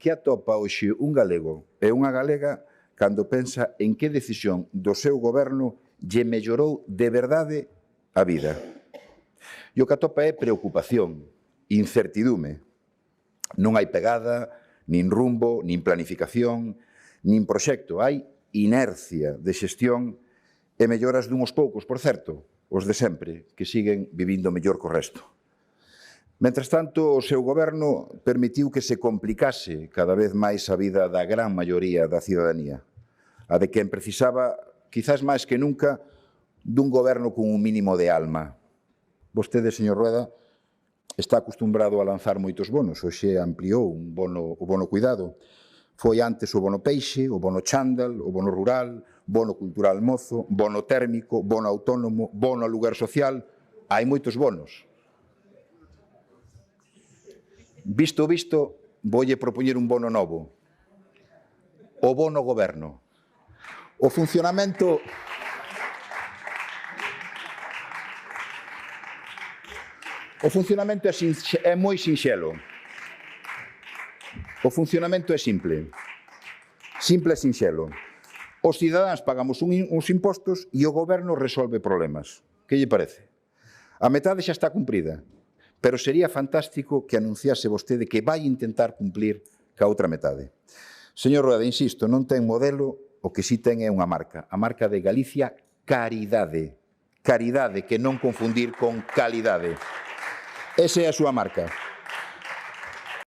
que atopa hoxe un galego e unha galega cando pensa en que decisión do seu goberno lle mellorou de verdade a vida. E o que atopa é preocupación, incertidume. Non hai pegada, nin rumbo, nin planificación, nin proxecto. Hai inercia de xestión e melloras dunhos poucos, por certo, os de sempre, que siguen vivindo mellor co resto. Mentres tanto, o seu goberno permitiu que se complicase cada vez máis a vida da gran maioría da cidadanía, a de quen precisaba, quizás máis que nunca, dun goberno con un mínimo de alma. Vostede, señor Rueda, está acostumbrado a lanzar moitos bonos. Hoxe ampliou o bono cuidado. Foi antes o bono peixe, o bono chándal, o bono rural, bono cultural mozo, bono térmico, bono autónomo, bono aluguer social. Hai moitos bonos. Visto o visto, voulle propoñer un bono novo. O bono goberno. O funcionamento... O funcionamento é moi sinxelo. O funcionamento é simple. Simple e sinxelo. Os cidadáns pagamos uns impostos e o goberno resolve problemas. Que lle parece? A metade xa está cumprida, pero sería fantástico que anunciase vostede que vai intentar cumplir ca outra metade. Señor Rueda, insisto, non ten modelo, o que sí ten é unha marca. A marca de Galicia, caridade. Caridade, que non confundir con calidade. Esa é a súa marca.